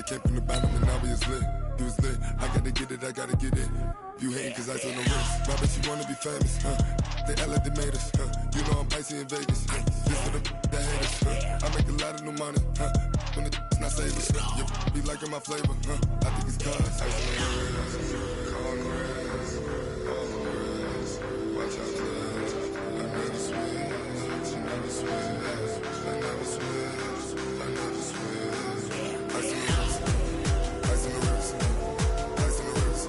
came from the bottom and now we is lit. You was lit, I gotta get it, I gotta get it. You hating cause I told no wrist. My bitch, you wanna be famous, They act like they made us, You know I'm icy in Vegas, This for the that hate us, I make a lot of new money, When it's not savers, You be liking my flavor, I think it's cause ice on the wrist, on the wrist, on the wrist. Watch out, cuz I never switch, she never switch, I never switch, I never switch. Ice on the wrist, ice on the wrist, ice on the wrist, ice on the wrist,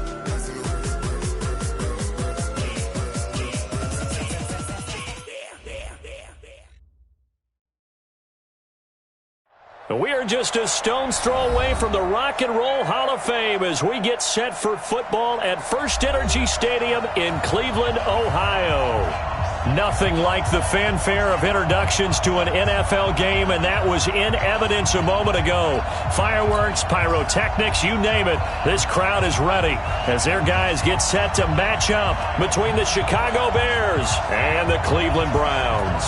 ice on the wrist, We are just a stone's throw away from the Rock and Roll Hall of Fame as we get set for football at First Energy Stadium in Cleveland, Ohio. Nothing like the fanfare of introductions to an NFL game, and that was in evidence a moment ago. Fireworks, pyrotechnics, you name it. This crowd is ready as their guys get set to match up between the Chicago Bears and the Cleveland Browns.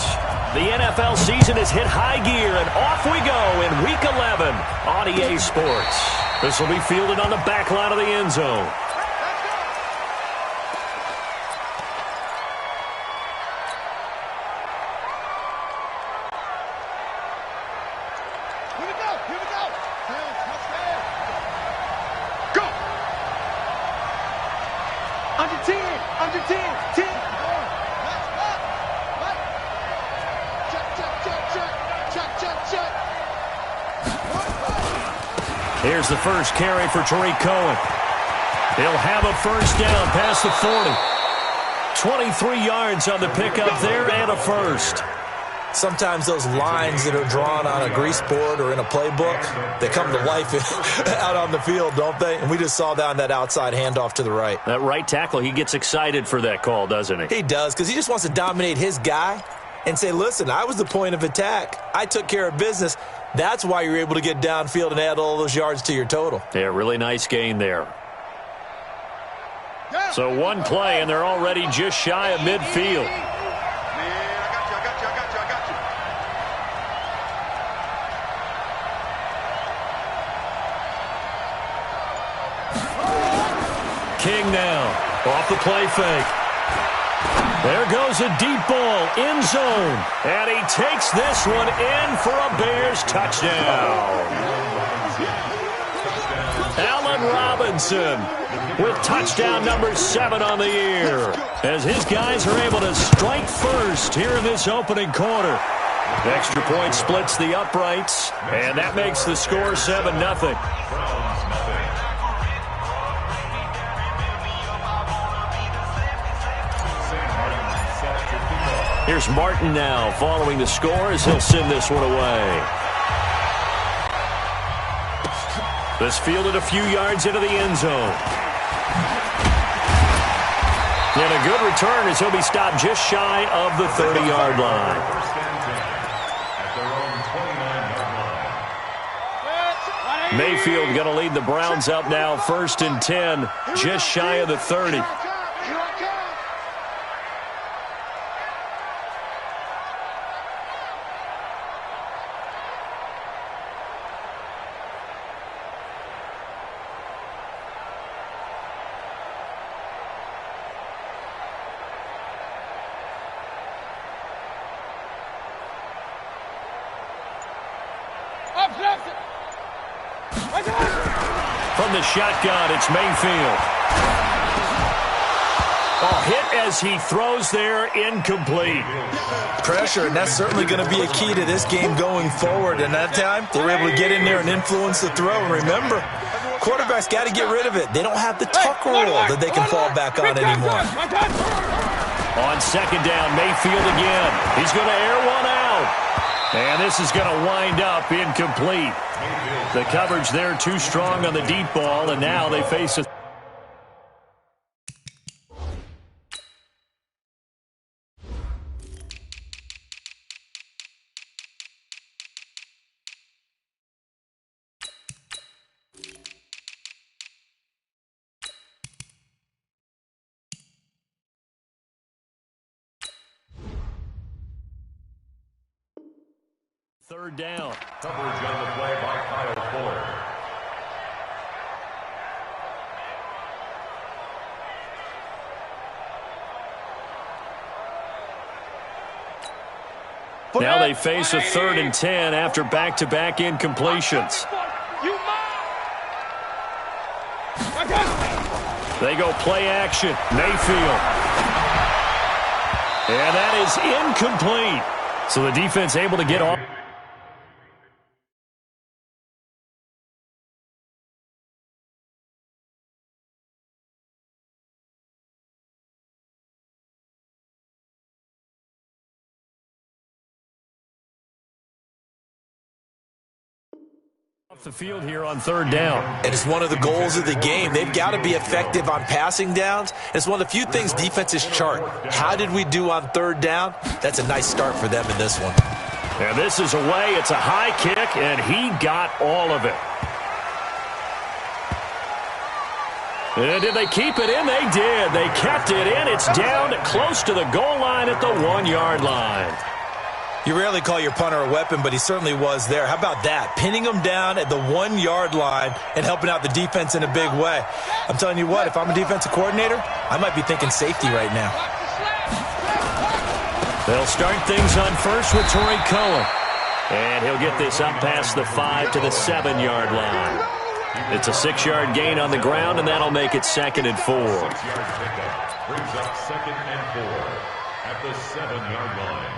The NFL season has hit high gear, and off we go in Week 11 on EA Sports. This will be fielded on the back line of the end zone. Here's the first carry for Tariq Cohen. He'll have a first down past the 40. 23 yards on the pickup there and a first. Sometimes those lines that are drawn on a grease board or in a playbook, they come to life out on the field, don't they? And we just saw that on that outside handoff to the right. That right tackle, he gets excited for that call, doesn't he? He does, because he just wants to dominate his guy and say, listen, I was the point of attack. I took care of business. That's why you're able to get downfield and add all those yards to your total. Yeah, really nice gain there. So one play, and they're already just shy of midfield. King now, off the play fake. There goes a deep ball, end zone, and he takes this one in for a Bears touchdown. Allen Robinson with touchdown number 7 on the year, as his guys are able to strike first here in this opening quarter. Extra point splits the uprights, and that makes the score 7-0. Here's Martin now following the score as he'll send this one away. This fielded a few yards into the end zone. And a good return as he'll be stopped just shy of the 30-yard line. Mayfield going to lead the Browns up now, 1st and 10, just shy of the 30. From the shotgun, it's Mayfield. Oh, hit as he throws there, incomplete. Pressure, and that's certainly going to be a key to this game going forward. And that time, they were able to get in there and influence the throw. And remember, quarterbacks got to get rid of it. They don't have the tuck rule that they can fall back on anymore. On second down, Mayfield again. He's going to air one out. And this is going to wind up incomplete. The coverage there too strong on the deep ball, and now they face a third down. Coverage on the play by Kyle Fuller. Now they face a 3rd and 10 after back-to-back incompletions. They go play action. Mayfield. And that is incomplete. So the defense able to get off. The field here on 3rd down. And it's one of the goals of the game. They've got to be effective on passing downs. It's one of the few things defenses chart. How did we do on 3rd down? That's a nice start for them in this one. And this is away. It's a high kick, and he got all of it. And did they keep it in? They did. They kept it in. It's down close to the goal line at the 1-yard line. You rarely call your punter a weapon, but he certainly was there. How about that? Pinning him down at the 1-yard line and helping out the defense in a big way. I'm telling you what, if I'm a defensive coordinator, I might be thinking safety right now. They'll start things on first with Torrey Cohen. And he'll get this up past the 5 to the 7-yard line. It's a 6-yard gain on the ground, and that'll make it 2nd and 4. Brings up 2nd and 4 at the 7-yard line.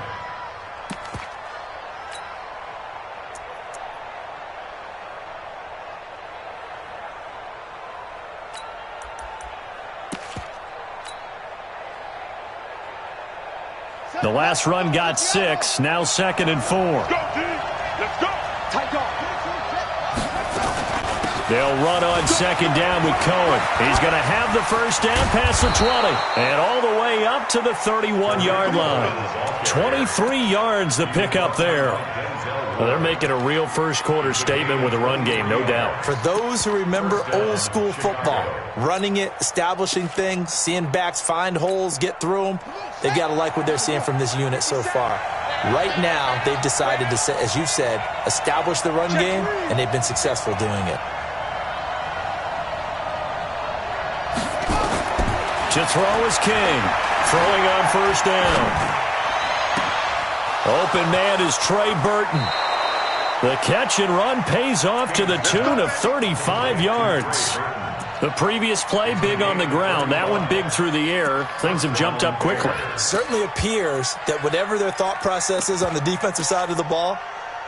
The last run got 6, now 2nd and 4. Let's go. They'll run on 2nd down with Cohen. He's going to have the first down past the 20 and all the way up to the 31-yard line. 23 yards the pickup there. Well, they're making a real first-quarter statement with a run game, no doubt. For those who remember old-school football, running it, establishing things, seeing backs find holes, get through them, they've got to like what they're seeing from this unit so far. Right now, they've decided to, as you said, establish the run game, and they've been successful doing it. To throw is King. Throwing on first down. Open man is Trey Burton. The catch and run pays off to the tune of 35 yards. The previous play, big on the ground. That one big through the air. Things have jumped up quickly. Certainly appears that whatever their thought process is on the defensive side of the ball,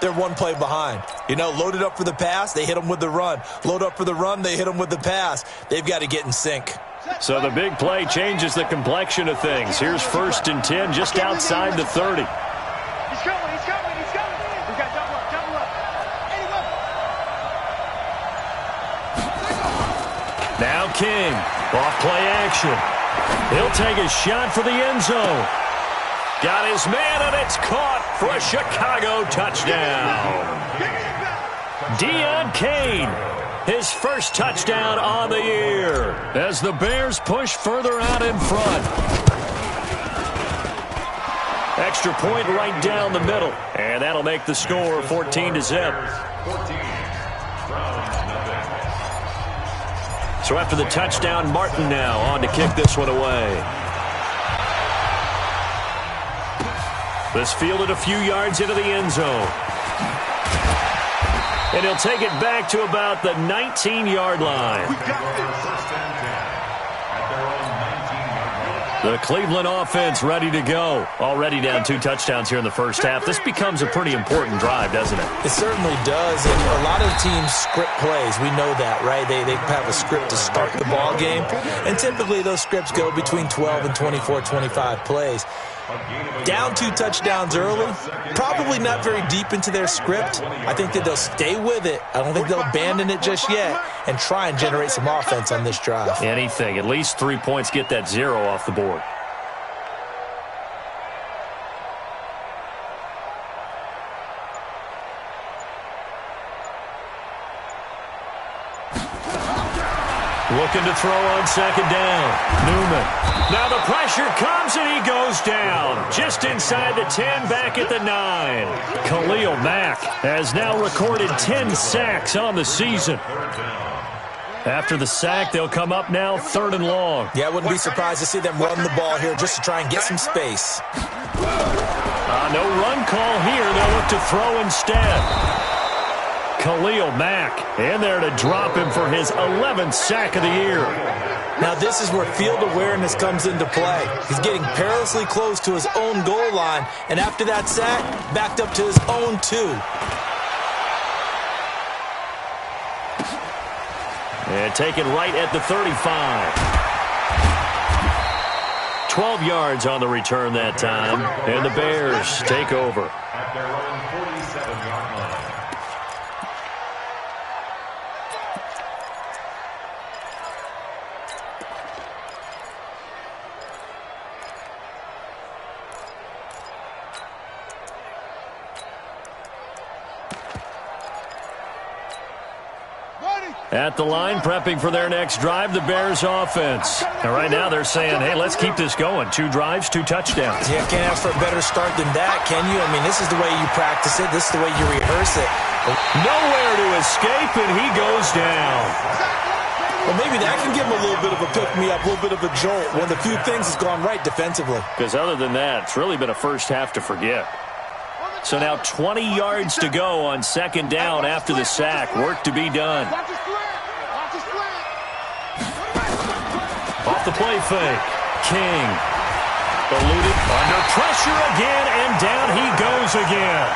they're one play behind. You know, loaded up for the pass, they hit them with the run. Load up for the run, they hit them with the pass. They've got to get in sync. So the big play changes the complexion of things. Here's 1st and 10 just outside the 30. He's coming. We got double up. Now King, off play action. He'll take a shot for the end zone. Got his man, and it's caught for a Chicago touchdown. Deion Kane, his first touchdown on the year, as the Bears push further out in front. Extra point right down the middle, and that'll make the score 14-0. So after the touchdown, Martin now on to kick this one away. This fielded a few yards into the end zone. And he'll take it back to about the 19-yard line. The Cleveland offense ready to go. Already down 2 touchdowns here in the first half. This becomes a pretty important drive, doesn't it? It certainly does. And a lot of teams script plays. We know that, right? They have a script to start the ball game. And typically those scripts go between 12 and 24, 25 plays. Down 2 touchdowns early, probably not very deep into their script. I think that they'll stay with it. I don't think they'll abandon it just yet and try and generate some offense on this drive. Anything. At least 3 points, get that 0 off the board. Looking to throw on second down. Newman. Now the pressure comes and he goes down. Just inside the 10, back at the 9. Khalil Mack has now recorded 10 sacks on the season. After the sack, they'll come up now 3rd and long. Yeah, I wouldn't be surprised to see them run the ball here just to try and get some space. No run call here. They'll look to throw instead. Khalil Mack in there to drop him for his 11th sack of the year. Now this is where field awareness comes into play. He's getting perilously close to his own goal line, and after that sack, backed up to his own 2. And taken right at the 35. 12 yards on the return that time, and the Bears take over. At their own 47-yard line. At the line, prepping for their next drive, the Bears offense. And right now they're saying, hey, let's keep this going. 2 drives, 2 touchdowns. Yeah, can't ask for a better start than that, can you? I mean, this is the way you practice it. This is the way you rehearse it. Nowhere to escape, and he goes down. Well, maybe that can give him a little bit of a pick-me-up, a little bit of a jolt. One of the few things that's gone right defensively. Because other than that, it's really been a first half to forget. So now 20 yards to go on second down after the sack. Work to be done. Off the play fake. King. Eluded under pressure again, and down he goes again.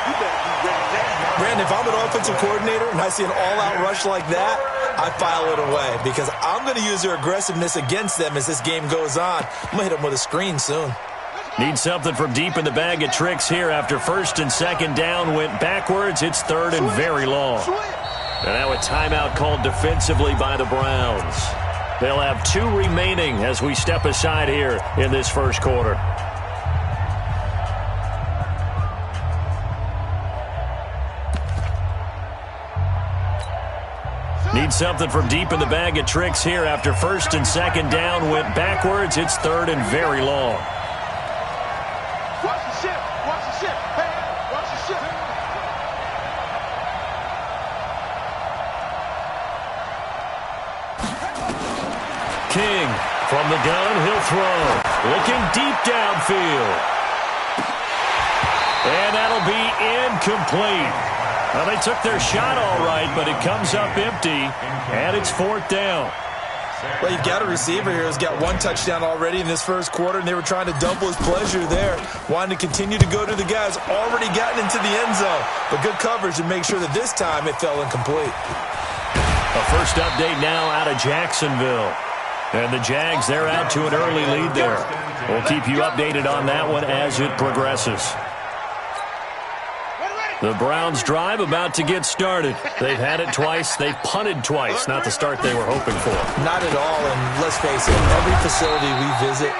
Brandon, if I'm an offensive coordinator and I see an all-out rush like that, I file it away because I'm going to use their aggressiveness against them as this game goes on. I'm going to hit them with a screen soon. Need something from deep in the bag of tricks here after first and second down went backwards. It's 3rd and very long. And now a timeout called defensively by the Browns. They'll have 2 remaining as we step aside here in this first quarter. Need something from deep in the bag of tricks here after first and second down went backwards. It's 3rd and very long. King from the gun, he'll throw. Looking deep downfield. And that'll be incomplete. Well, they took their shot all right, but it comes up empty, and it's 4th down. Well, you've got a receiver here who's got 1 touchdown already in this first quarter, and they were trying to double his pleasure there. Wanting to continue to go to the guys already gotten into the end zone. But good coverage to make sure that this time it fell incomplete. A first update now out of Jacksonville. And the Jags, they're out to an early lead there. We'll keep you updated on that one as it progresses. The Browns drive about to get started. They've had it twice. They've punted twice. Not the start they were hoping for. Not at all, and let's face it, every facility we visit,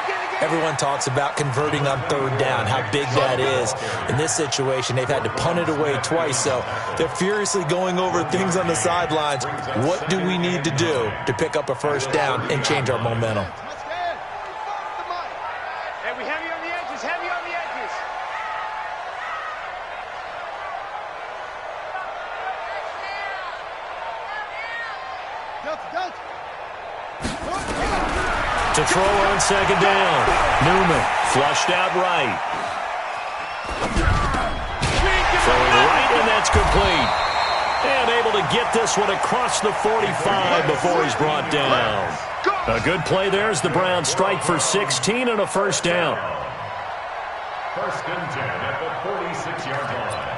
everyone talks about converting on 3rd down, how big that is. In this situation, they've had to punt it away twice, so they're furiously going over things on the sidelines. What do we need to do to pick up a first down and change our momentum? To throw on second down. Newman flushed out right. Throwing right, and that's complete. And able to get this one across the 45 before he's brought down. A good play there as the Browns strike for 16 and a first down. 1st and 10 at the 46-yard line.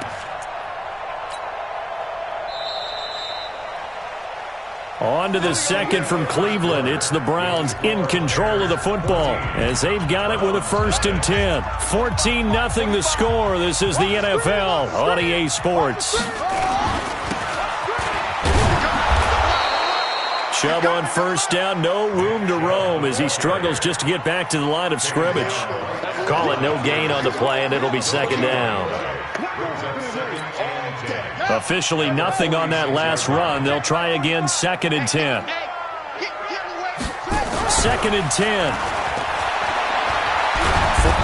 On to the second from Cleveland. It's the Browns in control of the football as they've got it with a 1st and 10. 14-0 the score. This is the NFL on EA Sports. Chubb on first down. No room to roam as he struggles just to get back to the line of scrimmage. Call it no gain on the play, and it'll be second down. Officially nothing on that last run. They'll try again, 2nd and 10. 2nd and 10.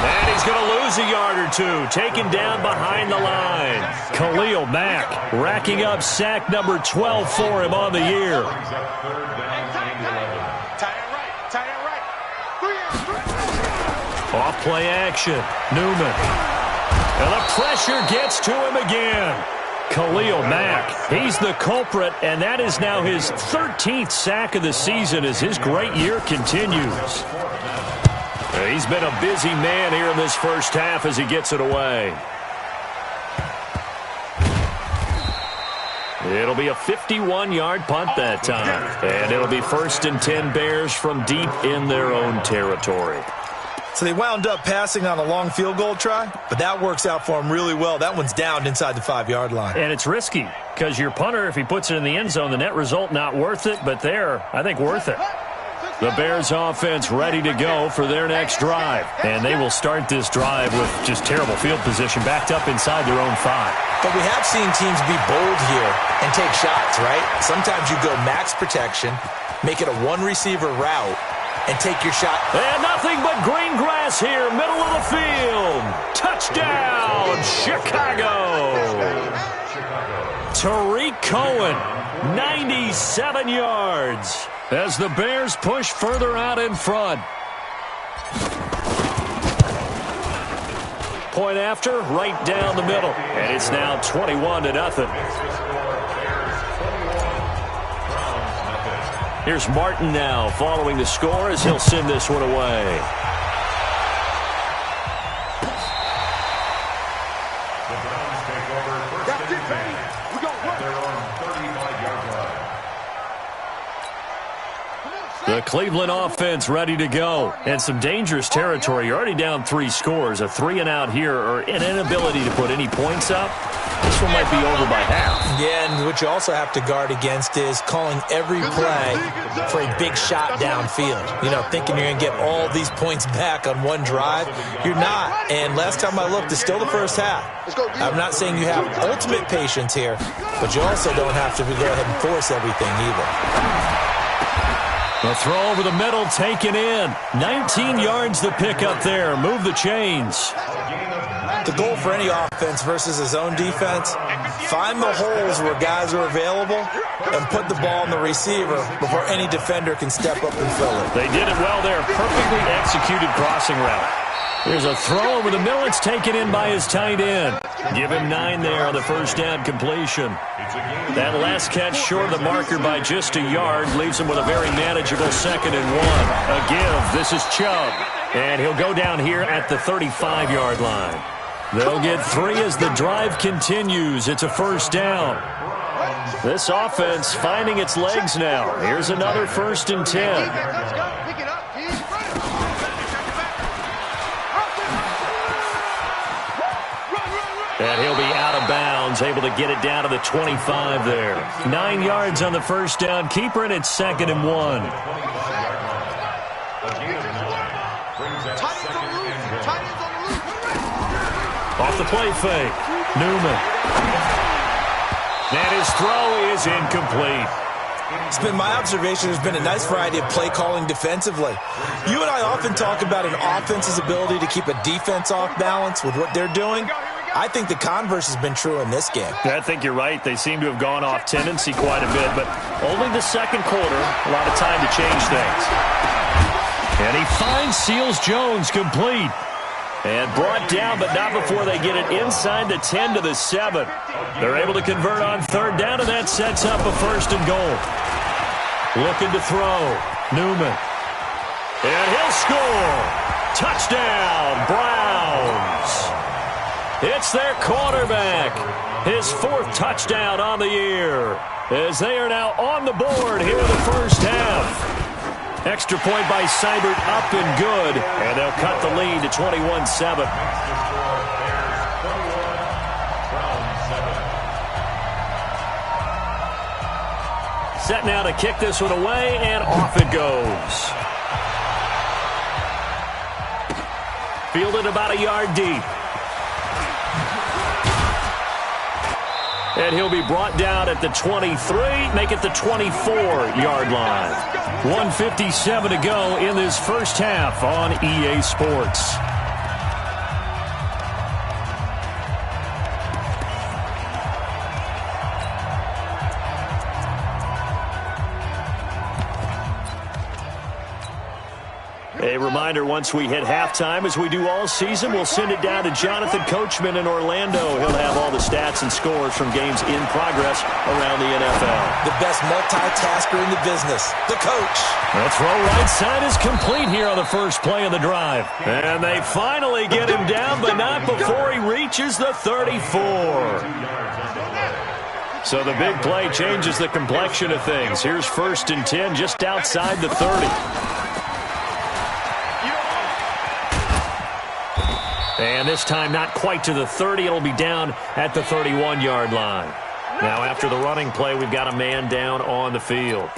And he's going to lose a yard or two, taken down behind the line. Khalil Mack racking up sack number 12 for him on the year. Off play action. Newman. And the pressure gets to him again. Khalil Mack, he's the culprit, and that is now his 13th sack of the season as his great year continues. He's been a busy man here in this first half as he gets it away. It'll be a 51-yard punt that time, and it'll be 1st and 10 Bears from deep in their own territory. So they wound up passing on a long field goal try, but that works out for them really well. That one's down inside the 5-yard line. And it's risky because your punter, if he puts it in the end zone, the net result not worth it, but there, I think worth it. The Bears offense ready to go for their next drive. And they will start this drive with just terrible field position backed up inside their own 5. But we have seen teams be bold here and take shots, right? Sometimes you go max protection, make it a one-receiver route, and take your shot. And nothing but green grass here, middle of the field. Touchdown, Chicago. Tariq Cohen, 97 yards. As the Bears push further out in front. Point after, right down the middle. And it's now 21-0. Here's Martin now following the score as he'll send this one away. The Cleveland offense ready to go. And some dangerous territory. You're already down 3 scores. A 3-and-out here or an inability to put any points up. This one might be over by half. Yeah, and what you also have to guard against is calling every play for a big shot downfield. You know, thinking you're going to get all these points back on one drive. You're not. And last time I looked, it's still the first half. I'm not saying you have ultimate patience here, but you also don't have to go ahead and force everything either. The throw over the middle taken in. 19 yards the pick up there. Move the chains. The goal for any offense versus his own defense, find the holes where guys are available and put the ball in the receiver before any defender can step up and fill it. They did it well there. Perfectly executed crossing route. There's a throw over the middle. It's taken in by his tight end. Give him 9 there on the first down completion. That last catch short of the marker by just a yard leaves him with a very manageable 2nd and 1. A give. This is Chubb. And he'll go down here at the 35-yard line. They'll get 3 as the drive continues. It's a first down. This offense finding its legs now. Here's another 1st and 10. And he'll be out of bounds, able to get it down to the 25 there. 9 yards on the first down. Keeper, and it's 2nd and 1. Off the play fake. Newman. And his throw is incomplete. It's been my observation there's been a nice variety of play calling defensively. You and I often talk about an offense's ability to keep a defense off balance with what they're doing. I think the converse has been true in this game. I think you're right. They seem to have gone off tendency quite a bit, but only the second quarter, a lot of time to change things. And he finds Seals-Jones complete. And brought down, but not before they get it inside the 10 to the 7. They're able to convert on 3rd down, and that sets up a 1st and goal. Looking to throw. Newman. And he'll score. Touchdown, Browns. It's their quarterback. His 4th touchdown on the year. As they are now on the board here in the first half. Extra point by Seibert up and good. And they'll cut the lead to 21-7. Set now to kick this one away, and off it goes. Fielded about a yard deep. And he'll be brought down at the 23, make it the 24-yard line. 1:57 to go in this first half on EA Sports. A reminder, once we hit halftime, as we do all season, we'll send it down to Jonathan Coachman in Orlando. He'll have all the stats and scores from games in progress around the NFL. The best multitasker in the business, the coach. The throw right side is complete here on the first play of the drive. And they finally get him down, but not before he reaches the 34. So the big play changes the complexion of things. Here's 1st and 10 just outside the 30. And this time not quite to the 30. It'll be down at the 31-yard line. Now after the running play, we've got a man down on the field.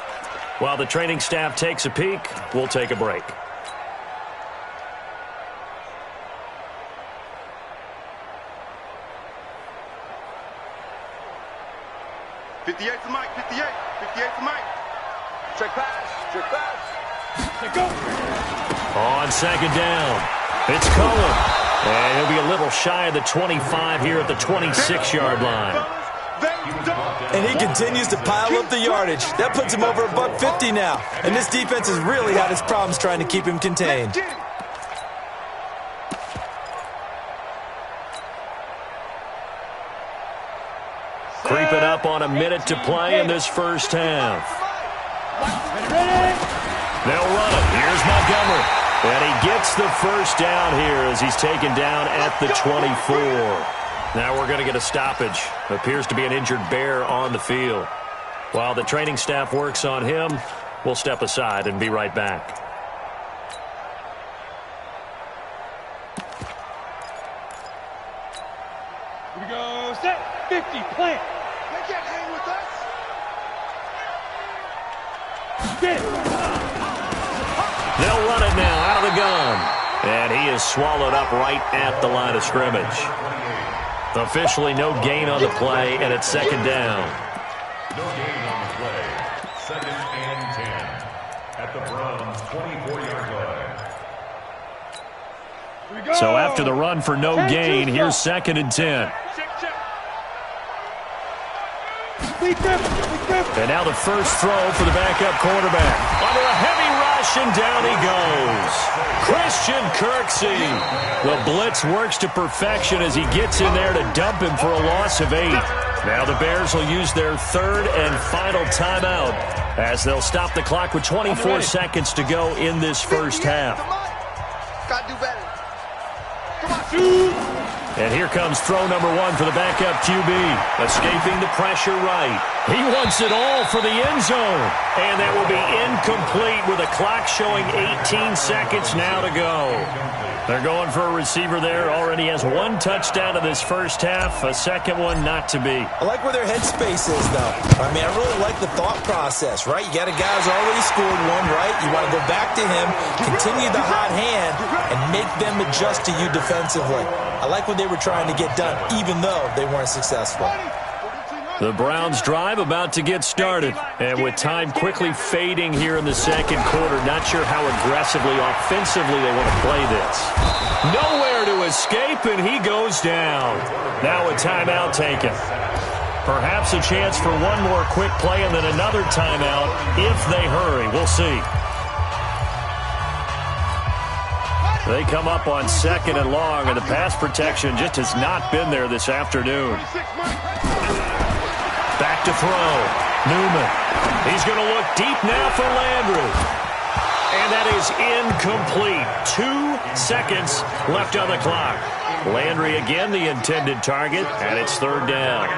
While the training staff takes a peek, we'll take a break. '58 for Mike, 58 for Mike. Check pass. Check go. On 2nd down, it's Cohen. And he'll be a little shy of the 25 here at the 26-yard line. And he continues to pile up the yardage. That puts him over $150 now. And this defense has really had its problems trying to keep him contained. Creeping up on a minute to play in this first half. They'll run it. Here's Montgomery. And he gets the first down here as he's taken down at the 24. Now we're going to get a stoppage. Appears to be an injured Bear on the field. While the training staff works on him, we'll step aside and be right back. Here we go. Set. 50. Plant. They can't hang with us. Get. They'll run it now out of the gun. And he is swallowed up right at the line of scrimmage. Officially no gain on the play, and it's 2nd down. No gain on the play. 2nd and 10 at the Browns' 24-yard line. So after the run for no gain, here's 2nd and 10. And now the first throw for the backup quarterback. Under a heavy rush, and down he goes. Christian Kirksey. The blitz works to perfection as he gets in there to dump him for a loss of 8. Now the Bears will use their 3rd and final timeout as they'll stop the clock with 24 seconds to go in this first half. Gotta do better. Come on. And here comes throw number 1 for the backup QB. Escaping the pressure right. He wants it all for the end zone. And that will be incomplete with a clock showing 18 seconds now to go. They're going for a receiver there. Already has 1 touchdown in this first half. A second one not to be. I like where their headspace is, though. I mean, I really like the thought process, right? You got a guy who's already scored 1, right? You want to go back to him, continue the hot hand, and make them adjust to you defensively. I like what they were trying to get done, even though they weren't successful. The Browns drive about to get started. And with time quickly fading here in the second quarter, not sure how aggressively, offensively they want to play this. Nowhere to escape, and he goes down. Now a timeout taken. Perhaps a chance for one more quick play and then another timeout if they hurry. We'll see. They come up on 2nd and long, and the pass protection just has not been there this afternoon. Back to throw. Newman. He's going to look deep now for Landry. And that is incomplete. 2 seconds left on the clock. Landry again the intended target, and it's 3rd down.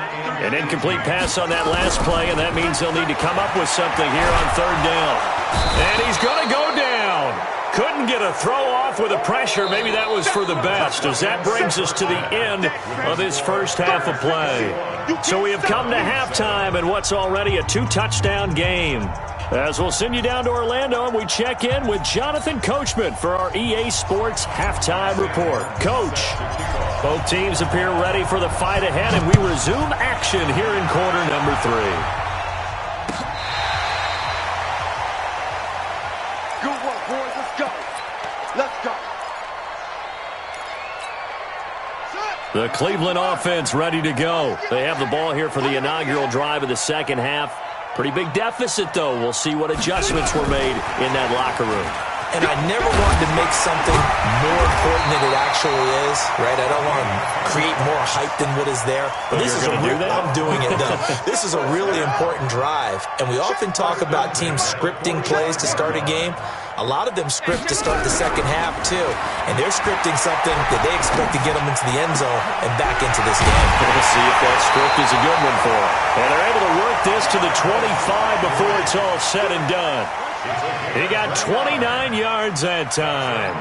An incomplete pass on that last play, and that means they'll need to come up with something here on 3rd down. And he's going to go down. Couldn't get a throw off with the pressure. Maybe that was for the best, as that brings us to the end of this first half of play. So we have come to halftime in what's already a 2-touchdown game. As we'll send you down to Orlando, and we check in with Jonathan Coachman for our EA Sports Halftime Report. Coach, both teams appear ready for the fight ahead, and we resume action here in quarter number 3. Good work, boys. Let's go. Let's go. The Cleveland offense ready to go. They have the ball here for the inaugural drive of the second half. Pretty big deficit, though. We'll see what adjustments were made in that locker room. And I never wanted to make something more important than it actually is, right? I don't want to create more hype than what is there. But this is I'm doing it, though. This is a really important drive. And we often talk about teams scripting plays to start a game. A lot of them script to start the second half, too. And they're scripting something that they expect to get them into the end zone and back into this game. We'll see if that script is a good one for them. And they're able to work this to the 25 before it's all said and done. He got 29 yards that time.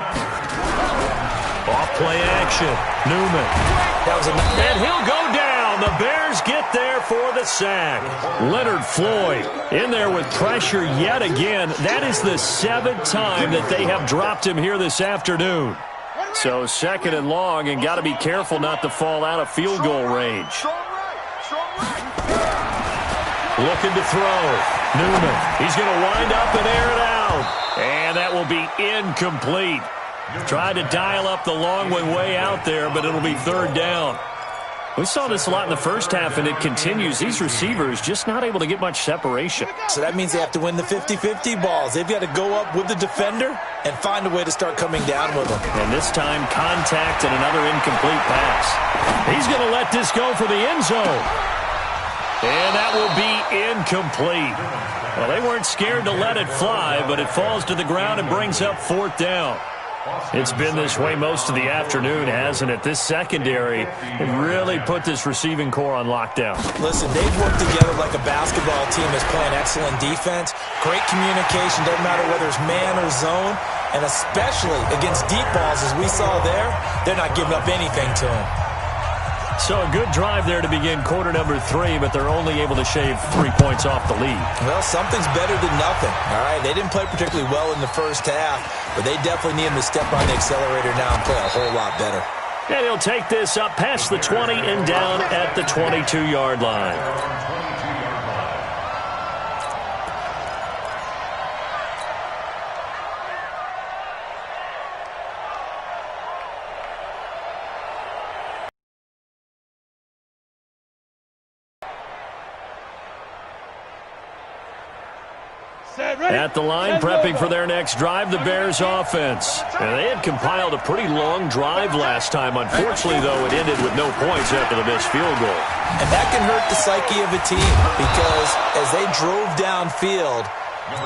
Off play action. Newman. And he'll go down. The Bears get there for the sack. Leonard Floyd in there with pressure yet again. That is the 7th time that they have dropped him here this afternoon. So second and long, and got to be careful not to fall out of field goal range. Looking to throw. Newman. He's going to wind up and air it out. And that will be incomplete. Tried to dial up the long way out there, but it'll be third down. We saw this a lot in the first half, and it continues. These receivers just not able to get much separation. So that means they have to win the 50-50 balls. They've got to go up with the defender and find a way to start coming down with them. And this time, contact and another incomplete pass. He's going to let this go for the end zone. And that will be incomplete. Well, they weren't scared to let it fly, but it falls to the ground and brings up fourth down. It's been this way most of the afternoon, hasn't it? This secondary really put this receiving core on lockdown. Listen, they've worked together like a basketball team that's playing excellent defense. Great communication, doesn't matter whether it's man or zone. And especially against deep balls, as we saw there, they're not giving up anything to them. So a good drive there to begin quarter number 3, but they're only able to shave 3 points off the lead. Well, something's better than nothing, all right? They didn't play particularly well in the first half, but they definitely need them to step on the accelerator now and play a whole lot better. And he'll take this up past the 20 and down at the 22-yard line. At the line, prepping for their next drive, the Bears offense. And they had compiled a pretty long drive last time. Unfortunately, though, it ended with no points after the missed field goal. And that can hurt the psyche of a team because as they drove downfield,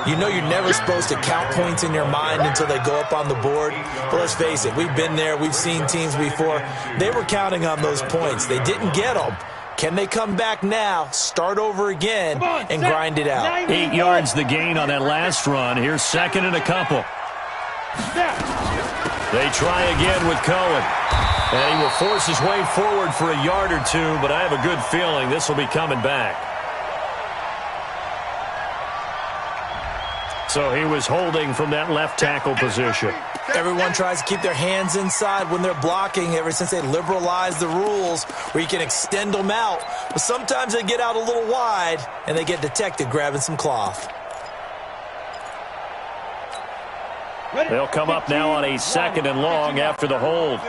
you know you're never supposed to count points in your mind until they go up on the board. But let's face it, we've been there. We've seen teams before. They were counting on those points. They didn't get them. Can they come back now, start over again, and grind it out? 8 yards the gain on that last run. Here's second and a couple. They try again with Cohen. And he will force his way forward for a yard or two, but I have a good feeling this will be coming back. So he was holding from that left tackle position. Everyone tries to keep their hands inside when they're blocking ever since they liberalized the rules where you can extend them out. But sometimes they get out a little wide and they get detected grabbing some cloth. They'll come up now on a second and long after the hold.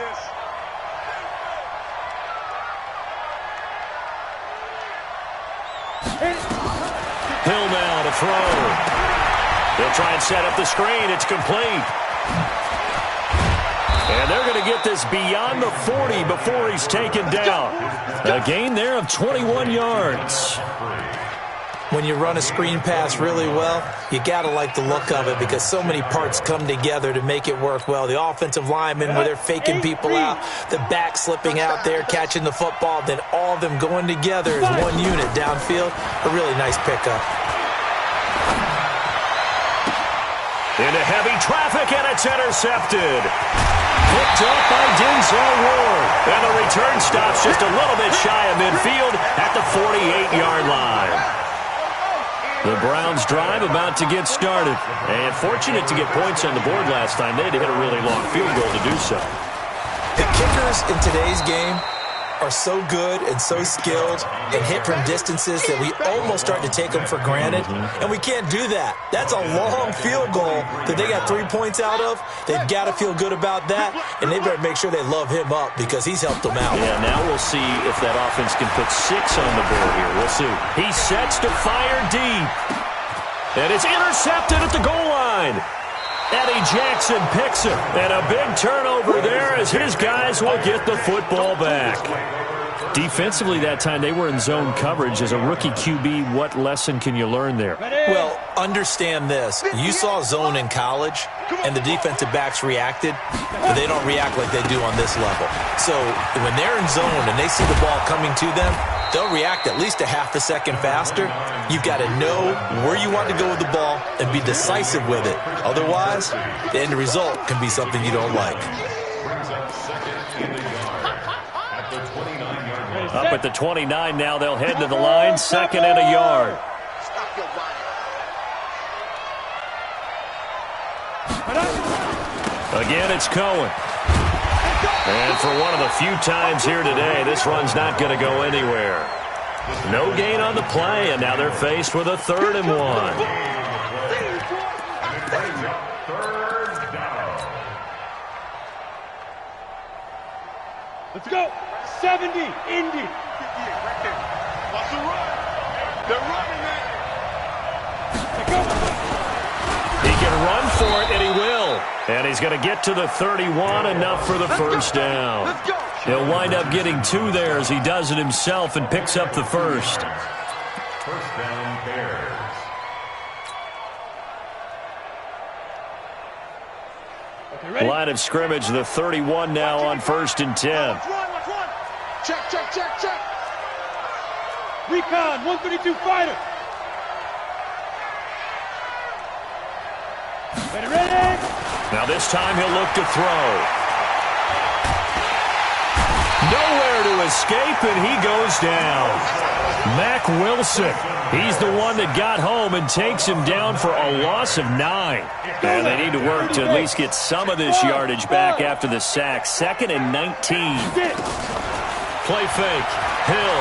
Hill now to throw. They'll try and set up the screen. It's complete. And they're going to get this beyond the 40 before he's taken down. A gain there of 21 yards. When you run a screen pass really well, you got to like the look of it because so many parts come together to make it work well. The offensive linemen, where they're faking people out, the back slipping out there, catching the football, then all of them going together as one unit downfield. A really nice pickup. Into heavy traffic, and it's intercepted. Picked up by Denzel Ward. And the return stops just a little bit shy of midfield at the 48-yard line. The Browns drive about to get started. And fortunate to get points on the board last time. They had to hit a really long field goal to do so. The kickers in today's game are so good and so skilled and hit from distances that we almost start to take them for granted, and we can't do that. That's a long field goal that they got 3 points out of. They've got to feel good about that, and they better make sure they love him up because he's helped them out. Yeah, now we'll see if that offense can put 6 on the board here. We'll see. He sets to fire deep, and it's intercepted at the goal line. Eddie Jackson picks it, and a big turnover there as his guys will get the football back. Defensively that time, they were in zone coverage. As a rookie QB, what lesson can you learn there? Well, understand this. You saw zone in college, and the defensive backs reacted, but they don't react like they do on this level. So when they're in zone and they see the ball coming to them, they'll react at least a half a second faster. You've got to know where you want to go with the ball and be decisive with it. Otherwise, the end result can be something you don't like. Up at the 29 now, they'll head to the line, 2nd and a yard. Again, it's Cohen. And for one of the few times here today, this run's not going to go anywhere. No gain on the play, and now they're faced with a 3rd and 1. Let's go. 70, Indy. Right there. Watch the run. They're running, man. He can run for it, and he will. And he's going to get to the 31, enough for the first down. He'll wind up getting 2 there as he does it himself and picks up the first. First down, Bears. Line of scrimmage, the 31 now on 1st and 10. Check, check, check, check. Recon, 132 fighter. Ready, ready. Now this time he'll look to throw. Nowhere to escape, and he goes down. Mack Wilson, he's the one that got home and takes him down for a loss of 9. And they need to work to at least get some of this yardage back after the sack. 2nd and 19. Play fake. Hill.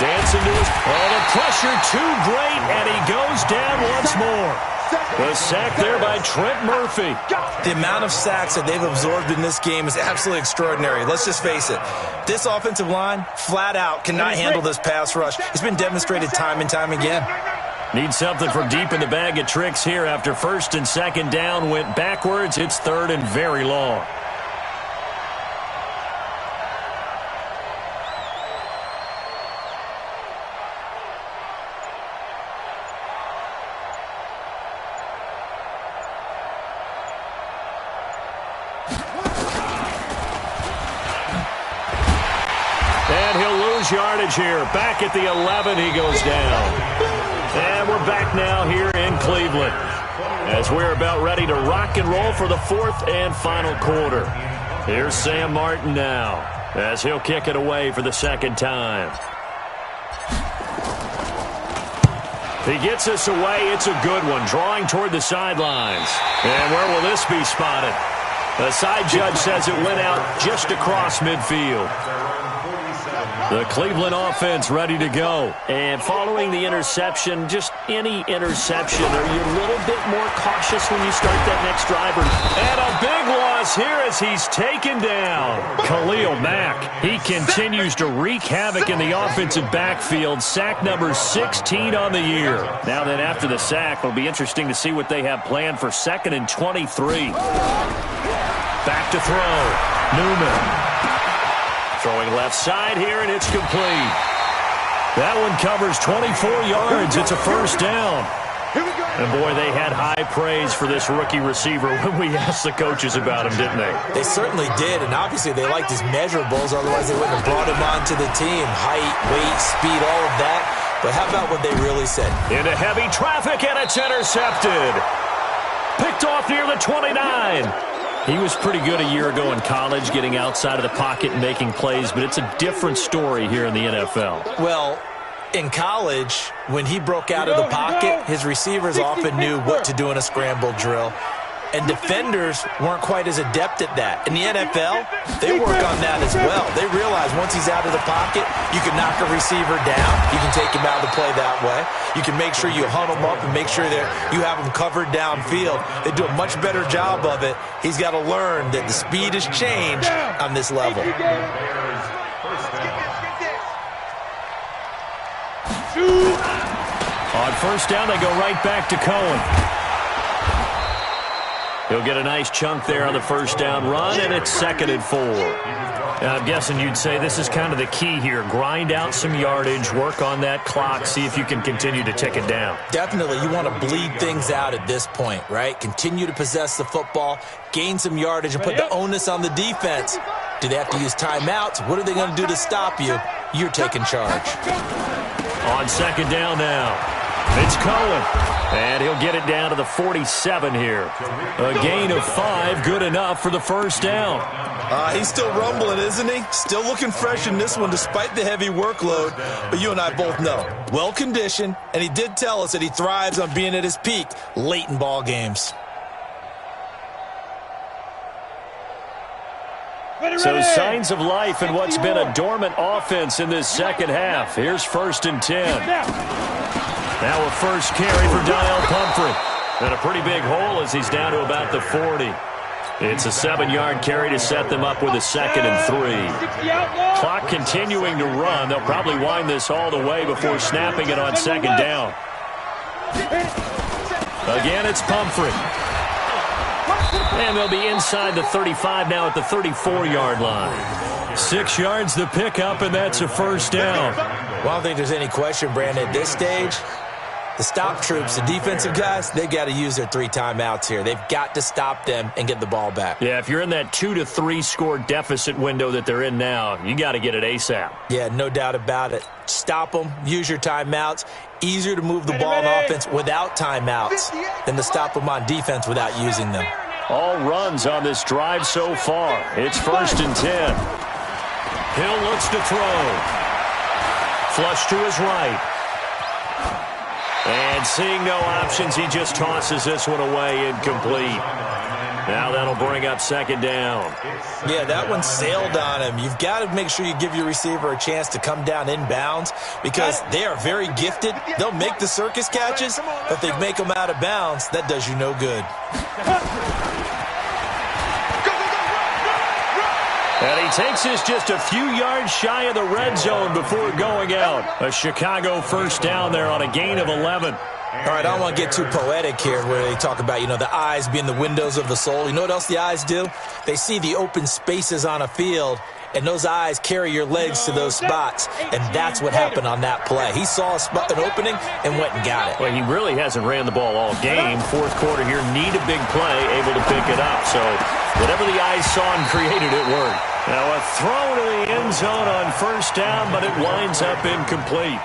Dancing to his... Oh, the pressure too great, and he goes down once more. The sack there by Trent Murphy. The amount of sacks that they've absorbed in this game is absolutely extraordinary. Let's just face it. This offensive line, flat out, cannot handle this pass rush. It's been demonstrated time and time again. Need something from deep in the bag of tricks here after 1st and 2nd down went backwards. It's 3rd and very long. Yardage here. Back at the 11, he goes down. And we're back now here in Cleveland as we're about ready to rock and roll for the 4th and final quarter. Here's Sam Martin now as he'll kick it away for the 2nd time. He gets us away. It's a good one, drawing toward the sidelines. And where will this be spotted? The side judge says it went out just across midfield. The Cleveland offense ready to go. And following the interception, just any interception, are you a little bit more cautious when you start that next drive? And a big loss here as he's taken down. Khalil Mack, he continues to wreak havoc in the offensive backfield. Sack number 16 on the year. Now then, after the sack, it'll be interesting to see what they have planned for 2nd and 23. Back to throw. Newman. Throwing left side here, and it's complete. That one covers 24 yards. It's a first down. And, boy, they had high praise for this rookie receiver when we asked the coaches about him, didn't they? They certainly did, and obviously they liked his measurables. Otherwise, they wouldn't have brought him onto the team. Height, weight, speed, all of that. But how about what they really said? Into heavy traffic, and it's intercepted. Picked off near the 29. He was pretty good a year ago in college, getting outside of the pocket and making plays, but it's a different story here in the NFL. Well, In college, when he broke out of the pocket, his receivers often knew what to do in a scramble drill. And defenders weren't quite as adept at that. In the NFL, they work on that as well. They realize once he's out of the pocket, you can knock a receiver down. You can take him out of the play that way. You can make sure you hunt him up and make sure that you have him covered downfield. They do a much better job of it. He's got to learn that the speed has changed on this level. On first down, they go right back to Cohen. He'll get a nice chunk there on the first down run, and it's 2nd and 4. Now, I'm guessing you'd say this is kind of the key here. Grind out some yardage, work on that clock, see if you can continue to tick it down. Definitely. You want to bleed things out at this point, right? Continue to possess the football, gain some yardage, and put the onus on the defense. Do they have to use timeouts? What are they going to do to stop you? You're taking charge. On 2nd down now, it's Cohen. And he'll get it down to the 47 here. A gain of 5, good enough for the first down. He's still rumbling, isn't he? Still looking fresh in this one despite the heavy workload. But you and I both know, well-conditioned, and he did tell us that he thrives on being at his peak late in ball games. So signs of life in what's been a dormant offense in this second half. Here's 1st and 10. Now a first carry for Donnell Pumphrey. And a pretty big hole as he's down to about the 40. It's a 7-yard carry to set them up with a 2nd and 3. Clock continuing to run. They'll probably wind this all the way before snapping it on 2nd down. Again, it's Pumphrey. And they'll be inside the 35 now at the 34-yard line. 6 yards the pickup, and that's a first down. Well, I don't think there's any question, Brandon, at this stage. The stop troops, the defensive guys, they got to use their 3 timeouts here. They've got to stop them and get the ball back. Yeah, if you're in that 2 to 3 score deficit window that they're in now, you got to get it ASAP. Yeah, no doubt about it. Stop them, use your timeouts. Easier to move the ball on offense without timeouts than to stop them on defense without using them. All runs on this drive so far. It's 1st and 10. Hill looks to throw. Flush to his right. And seeing no options, he just tosses this one away, incomplete. Now that'll bring up 2nd down. Yeah, that one sailed on him. You've got to make sure you give your receiver a chance to come down inbounds because they are very gifted. They'll make the circus catches, but if they make them out of bounds, that does you no good. And he takes this just a few yards shy of the red zone before going out. A Chicago first down there on a gain of 11. All right, I don't want to get too poetic here where they talk about, the eyes being the windows of the soul. You know what else the eyes do? They see the open spaces on a field, and those eyes carry your legs to those spots, and that's what happened on that play. He saw an opening and went and got it. Well, he really hasn't ran the ball all game. 4th quarter here, need a big play, able to pick it up. So whatever the eyes saw and created, it worked. Now a throw to the end zone on first down, but it winds up incomplete.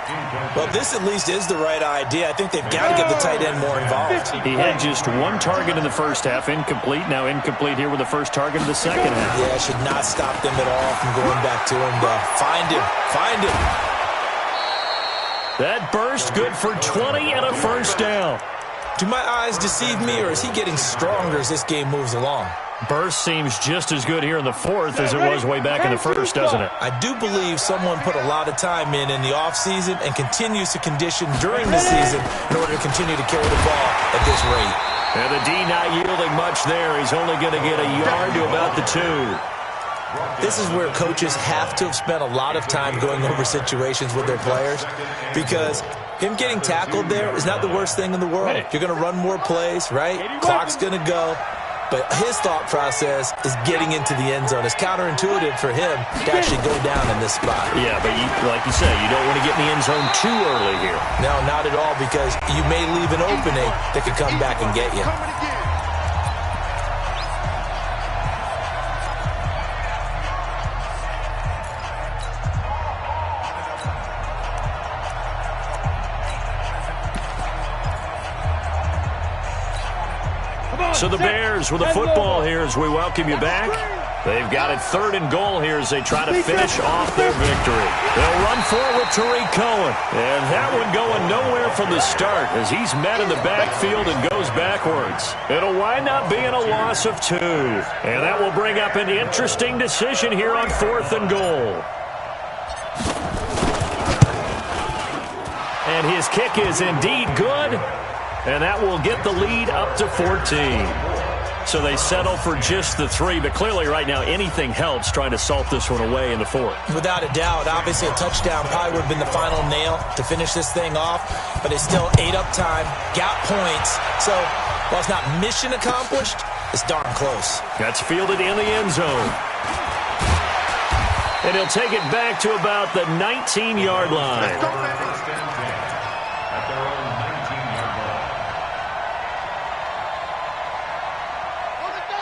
Well, this at least is the right idea. I think they've got to get the tight end more involved. He had just 1 target in the first half, incomplete. Now incomplete here with the first target of the second half. Yeah, should not stop them at all from going back to him. Find him. Find him. That burst good for 20 and a first down. Do my eyes deceive me, or is he getting stronger as this game moves along? Burst seems just as good here in the 4th as it was way back in the 1st, doesn't it? I do believe someone put a lot of time in the offseason and continues to condition during the season in order to continue to carry the ball at this rate. And the D not yielding much there. He's only going to get a yard to about the 2. This is where coaches have to have spent a lot of time going over situations with their players because him getting tackled there is not the worst thing in the world. You're going to run more plays, right? Clock's going to go. But his thought process is getting into the end zone. It's counterintuitive for him to actually go down in this spot. Yeah, but like you say, you don't want to get in the end zone too early here. No, not at all, because you may leave an opening that could come back and get you. So the Bears with a football here as we welcome you back. They've got it 3rd and goal here as they try to finish off their victory. They'll run forward to Tariq Cohen. And that one going nowhere from the start as he's met in the backfield and goes backwards. It'll wind up being a loss of 2. And that will bring up an interesting decision here on 4th and goal. And his kick is indeed good. And that will get the lead up to 14. So they settle for just the 3, but clearly right now anything helps trying to salt this one away in the 4th. Without a doubt, obviously a touchdown probably would have been the final nail to finish this thing off, but it's still ate up time, got points. So while it's not mission accomplished, it's darn close. That's fielded in the end zone. And he'll take it back to about the 19-yard line.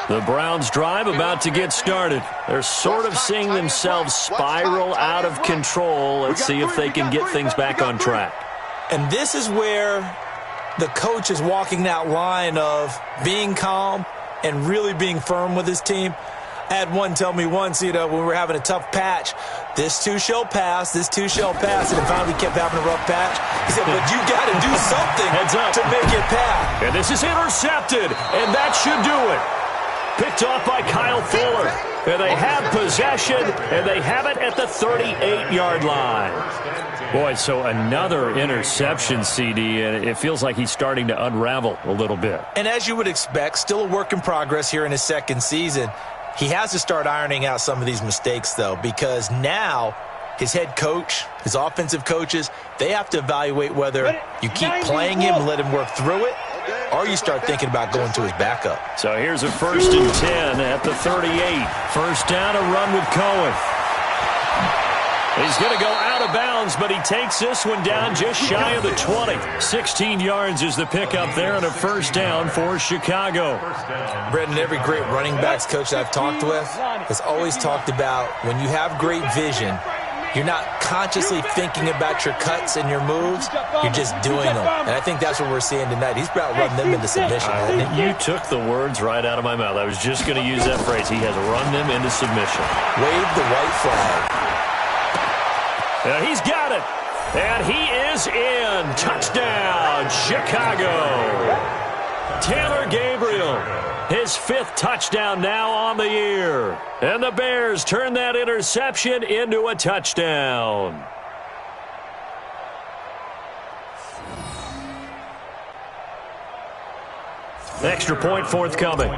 The Browns' drive about to get started. They're sort of seeing themselves spiral out of control. Let's see if they can get things back on track. And this is where the coach is walking that line of being calm and really being firm with his team. I had one tell me once, when we were having a tough patch, this too shall pass, this too shall pass, and finally we kept having a rough patch. He said, but you got to do something to make it pass. And this is intercepted, and that should do it. Picked off by Kyle Fuller. And they have possession, and they have it at the 38-yard line. Boy, so another interception, CD, and it feels like he's starting to unravel a little bit. And as you would expect, still a work in progress here in his 2nd season. He has to start ironing out some of these mistakes, though, because now his head coach, his offensive coaches, they have to evaluate whether you keep playing him and let him work through it, or you start thinking about going to his backup. So here's a 1st and 10 at the 38. First down, a run with Cohen. He's going to go out of bounds, but he takes this one down just shy of the 20. 16 yards is the pickup there and a 1st down for Chicago. Brendan, every great running backs coach that I've talked with has always talked about when you have great vision, you're not consciously thinking about your cuts and your moves. You're just doing them. And I think that's what we're seeing tonight. He's about running them into submission. You took the words right out of my mouth. I was just going to use that phrase. He has run them into submission. Wave the white flag. And he's got it. And he is in. Touchdown, Chicago. Taylor Gabriel. His 5th touchdown now on the year. And the Bears turn that interception into a touchdown. Extra point forthcoming.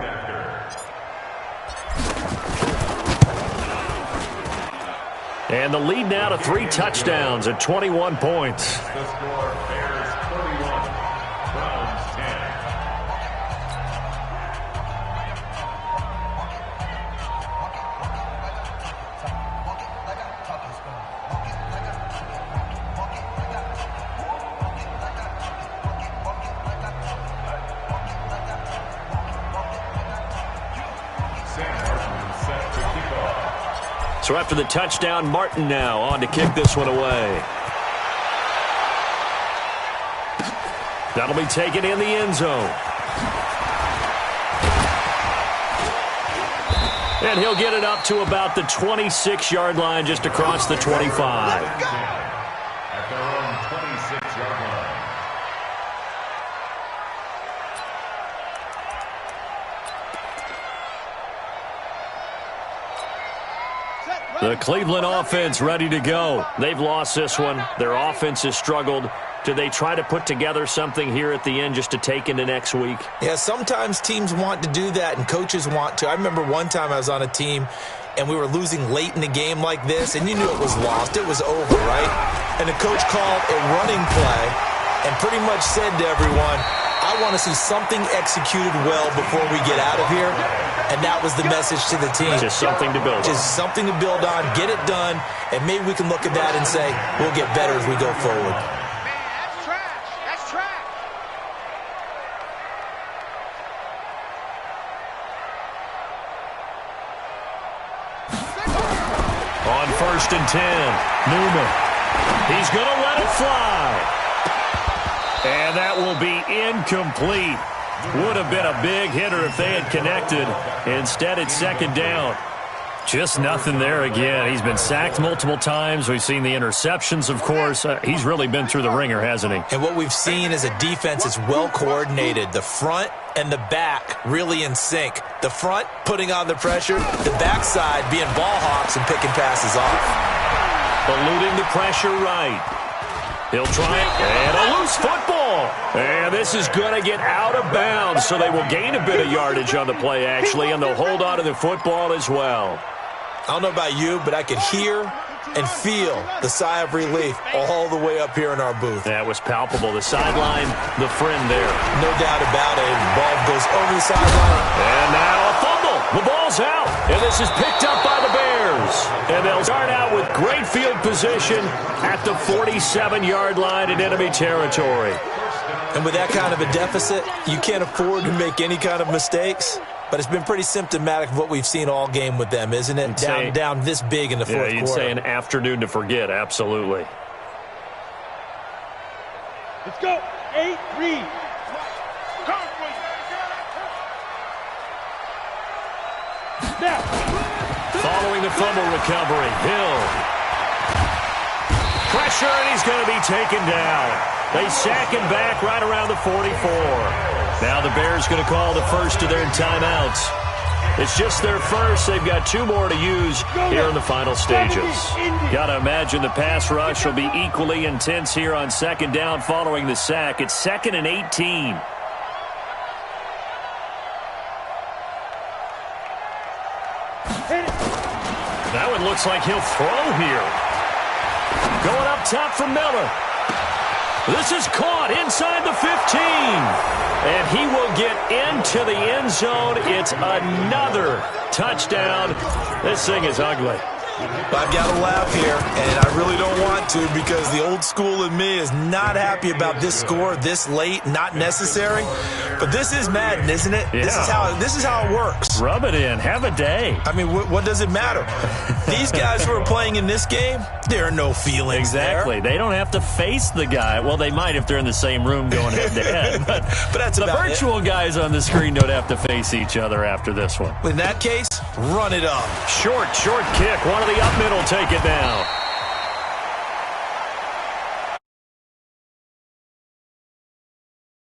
And the lead now to 3 touchdowns at 21 points. The score, Bears 41, Browns 10. So after the touchdown, Martin now on to kick this one away. That'll be taken in the end zone. And he'll get it up to about the 26-yard line, just across the 25. At their own 26-yard line. The Cleveland offense ready to go. They've lost this one. Their offense has struggled. Do they try to put together something here at the end just to take into next week? Yeah, sometimes teams want to do that and coaches want to. I remember one time I was on a team and we were losing late in a game like this, and you knew it was lost. It was over, right? And the coach called a running play and pretty much said to everyone, I want to see something executed well before we get out of here. And that was the message to the team. Just something to build on. Just something to build on, get it done, and maybe we can look at that and say, we'll get better as we go forward. Man, that's trash. That's trash. On 1st and 10, Newman. He's going to let it fly. And that will be incomplete. Would have been a big hitter if they had connected. Instead, it's 2nd down. Just nothing there again. He's been sacked multiple times. We've seen the interceptions, of course. He's really been through the ringer, hasn't he? And what we've seen is a defense that's well coordinated. The front and the back really in sync. The front putting on the pressure, the backside being ball hawks and picking passes off. Eluding the pressure right. He'll try it, and a loose football. And this is going to get out of bounds, so they will gain a bit of yardage on the play, actually, and they'll hold on to the football as well. I don't know about you, but I could hear and feel the sigh of relief all the way up here in our booth. That was palpable. The sideline, the friend there. No doubt about it. The ball goes over the sideline. And now a fumble. The ball's out. And this is picked up by the Bears. And they'll start out with great field position at the 47-yard line in enemy territory. And with that kind of a deficit, you can't afford to make any kind of mistakes. But it's been pretty symptomatic of what we've seen all game with them, isn't it? Down this big in the fourth quarter. You'd say an afternoon to forget, absolutely. Let's go. 8, read. Snap. Following the fumble recovery, Hill. Pressure, and he's going to be taken down. They sack him back right around the 44. Now the Bears going to call the first of their timeouts. It's just their first. They've got 2 more to use here in the final stages. Got to imagine the pass rush will be equally intense here on second down following the sack. It's 2nd and 18. That one looks like he'll throw here. Going up top for Miller. This is caught inside the 15. And he will get into the end zone. It's another touchdown. This thing is ugly. I've got to laugh here, and I really don't want to because the old school in me is not happy about this score this late, not necessary. But this is Madden, isn't it? Yeah. This is how it works. Rub it in. Have a day. I mean, what does it matter? These guys who are playing in this game, there are no feelings Exactly. there. They don't have to face the guy. Well, they might if they're in the same room going head-to-head. But that's the about virtual guys on the screen don't have to face each other after this one. In that case, run it up. Short kick. One of the up middle take it down.